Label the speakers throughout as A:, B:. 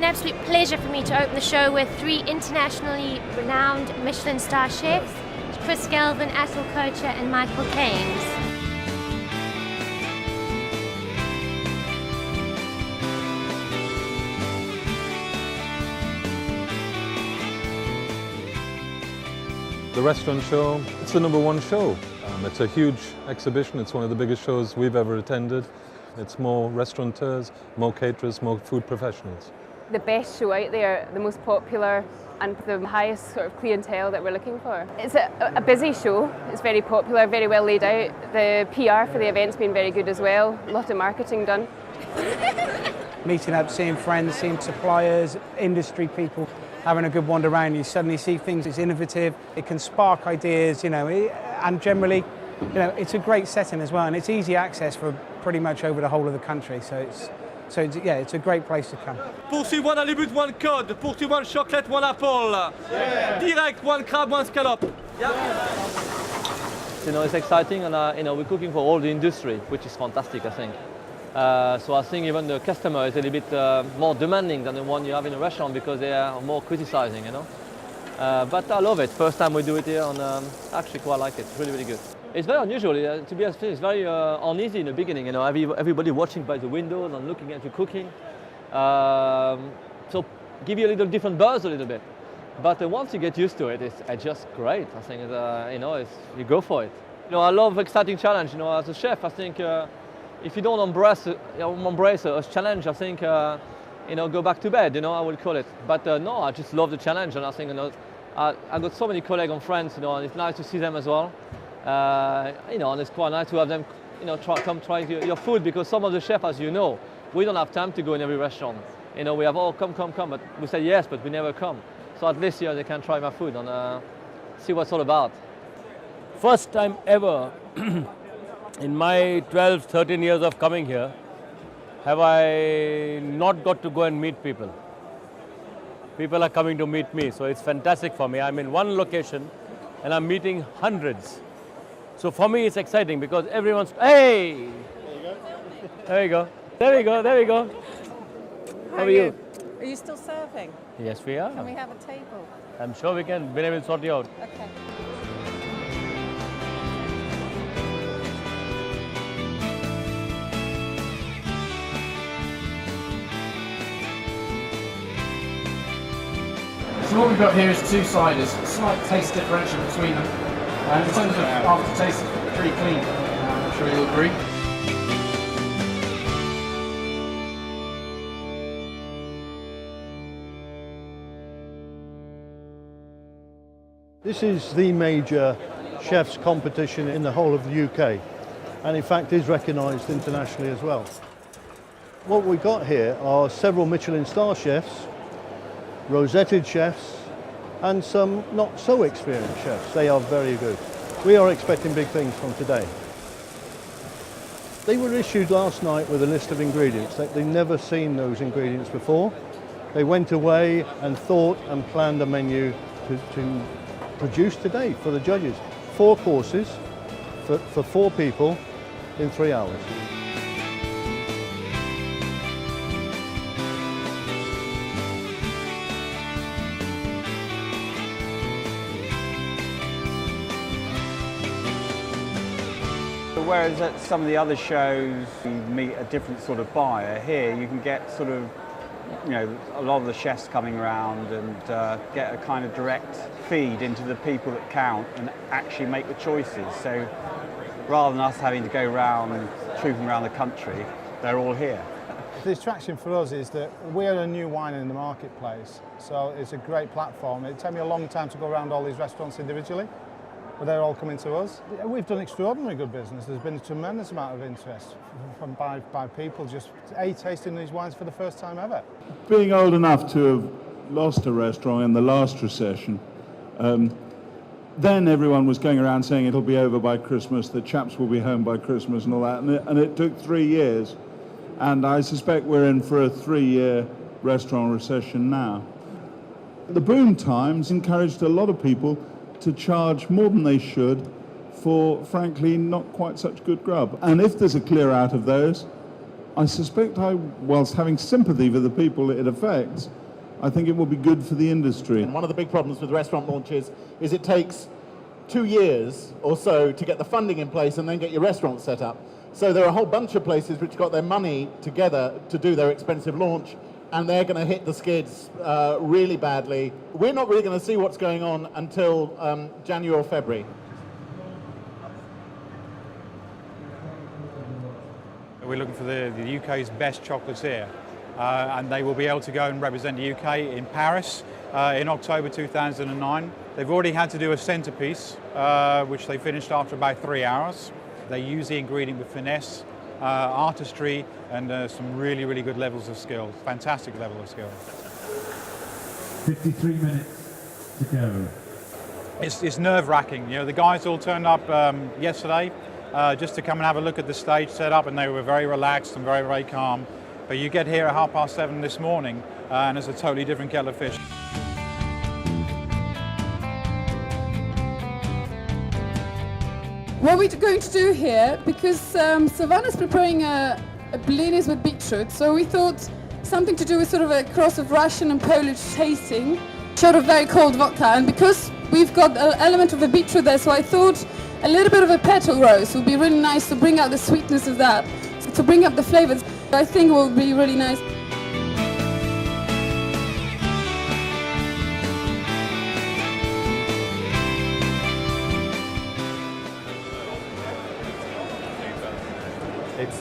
A: an absolute pleasure for me to open the show with 3 internationally renowned Michelin star chefs, Chris Galvin, Atul Kocher and Michael Keynes.
B: The restaurant show, it's the #1 show. It's a huge exhibition. It's one of the biggest shows we've ever attended. It's more restaurateurs, more caterers, more food professionals.
C: The best show out there, the most popular and the highest sort of clientele that we're looking for. It's a busy show. It's very popular, very well laid out. The PR for the event's been very good as well. A lot of marketing done.
D: Meeting up, seeing friends, seeing suppliers, industry people, having a good wander around, you suddenly see things, it's innovative, it can spark ideas, and generally, it's a great setting as well, and it's easy access for pretty much over the whole of the country, so it's a great place to come.
E: Poursuivre 1 halibut, 1 cod. Poursuivre 1 chocolate, 1 apple. Yeah. Direct, 1 crab, 1 scallop. Yeah.
F: It's exciting, and we're cooking for all the industry, which is fantastic, I think. So I think even the customer is a little bit more demanding than the one you have in a restaurant because they are more criticizing, But I love it. First time we do it here, and actually quite like it. It's really, really good. It's very unusual. To be honest, it's very uneasy in the beginning. Everybody watching by the windows and looking at you cooking. So give you a little different buzz a little bit. But once you get used to it, it's just great. I think you go for it. I love exciting challenge. As a chef, I think. If you don't embrace a challenge, I think, go back to bed, I would call it. But no, I just love the challenge, and I think, I got so many colleagues and friends, and it's nice to see them as well. And it's quite nice to have them, come try your food, because some of the chefs, as you know, we don't have time to go in every restaurant. We have, come, but we say yes, but we never come. So at least here they can try my food and see what it's all about.
G: First time ever in my 12, 13 years of coming here, have I not got to go and meet people. People are coming to meet me, so it's fantastic for me. I'm in one location and I'm meeting hundreds. So for me it's exciting because everyone's, hey! There you go. There we go, there we go. How are you?
H: Are you still serving?
G: Yes, we are.
H: Can we have a table?
G: I'm sure we can. Vinay will sort you out.
H: Okay.
I: So what we've got here is 2-siders, slight taste differential between them. And in terms of aftertaste, it's pretty clean. I'm sure you'll agree.
J: This is the major chefs competition in the whole of the UK, and in fact is recognised internationally as well. What we've got here are several Michelin star chefs, rosetted chefs, and some not so experienced chefs. They are very good. We are expecting big things from today. They were issued last night with a list of ingredients. They've never seen those ingredients before. They went away and thought and planned a menu to produce today for the judges. 4 courses for 4 people in 3 hours.
K: Whereas at some of the other shows you meet a different sort of buyer, here you can get sort of, a lot of the chefs coming around and get a kind of direct feed into the people that count and actually make the choices. So rather than us having to go around, trooping around the country, they're all here.
L: The attraction for us is that we're a new wine in the marketplace, so it's a great platform. It took me a long time to go around all these restaurants individually, but they're all coming to us. We've done extraordinary good business. There's been a tremendous amount of interest by people just tasting these wines for the first time ever.
M: Being old enough to have lost a restaurant in the last recession, then everyone was going around saying it'll be over by Christmas, the chaps will be home by Christmas and all that, and it took 3 years. And I suspect we're in for a 3-year restaurant recession now. The boom times encouraged a lot of people to charge more than they should for, frankly, not quite such good grub. And if there's a clear out of those, I suspect whilst having sympathy for the people it affects, I think it will be good for the industry.
N: And one of the big problems with restaurant launches is it takes 2 years or so to get the funding in place and then get your restaurant set up. So there are a whole bunch of places which got their money together to do their expensive launch, and they're going to hit the skids really badly. We're not really going to see what's going on until January or February.
O: We're looking for the UK's best chocolates here, and they will be able to go and represent the UK in Paris in October 2009. They've already had to do a centrepiece, which they finished after about 3 hours. They use the ingredient with finesse, artistry, and some really, really good levels of skill. Fantastic level of skill.
P: 53 minutes to go.
O: It's nerve-wracking. You know, the guys all turned up yesterday just to come and have a look at the stage setup, and they were very relaxed and very, very calm. But you get here at 7:30 this morning, and it's a totally different kettle of fish.
Q: What we're going to do here, because Savannah's preparing a blinis with beetroot, so we thought something to do with sort of a cross of Russian and Polish tasting, shot of very cold vodka, and because we've got an element of the beetroot there, so I thought a little bit of a petal roast would be really nice to bring out the sweetness of that, to bring up the flavors. I think it will be really nice.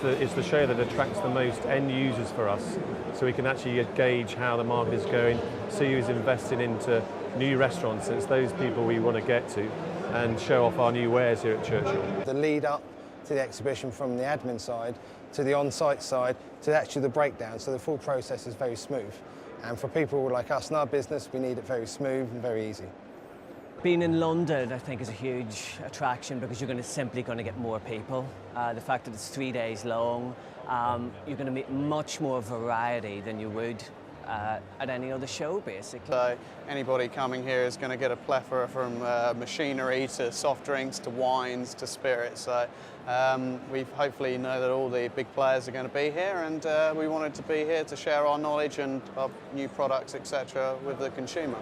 R: It's the show that attracts the most end users for us, so we can actually gauge how the market is going, see who's investing into new restaurants. It's those people we want to get to and show off our new wares here at Churchill.
S: The lead up to the exhibition, from the admin side to the on-site side to actually the breakdown, so the full process is very smooth. And for people like us in our business, we need it very smooth and very easy.
T: Being in London, I think, is a huge attraction because you're simply going to get more people. The fact that it's 3 days long, you're going to meet much more variety than you would at any other show, basically.
U: So anybody coming here is going to get a plethora from machinery to soft drinks to wines to spirits. So we hopefully know that all the big players are going to be here, and we wanted to be here to share our knowledge and our new products, etc., with the consumer.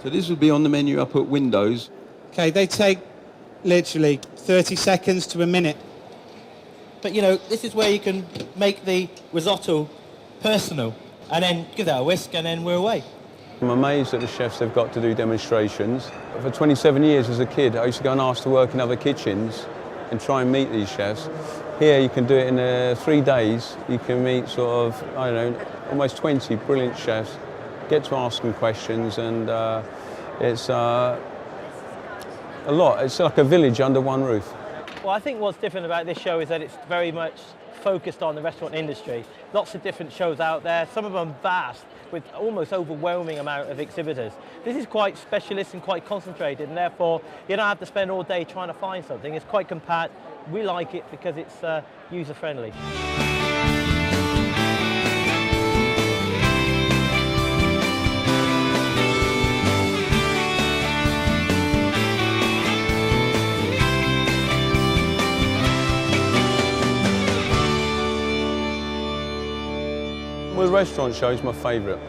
V: So this will be on the menu up at Windows.
D: Okay, they take literally 30 seconds to a minute.
W: But you know, this is where you can make the risotto personal and then give that a whisk and then we're away.
X: I'm amazed at the chefs they've got to do demonstrations. For 27 years as a kid, I used to go and ask to work in other kitchens and try and meet these chefs. Here you can do it in 3 days. You can meet sort of, I don't know, almost 20 brilliant chefs. Get to ask them questions, and it's a lot. It's like a village under one roof.
Y: Well, I think what's different about this show is that it's very much focused on the restaurant industry. Lots of different shows out there, some of them vast, with almost overwhelming amount of exhibitors. This is quite specialist and quite concentrated, and therefore you don't have to spend all day trying to find something. It's quite compact. We like it because it's user-friendly.
X: Well, the restaurant show is my favourite.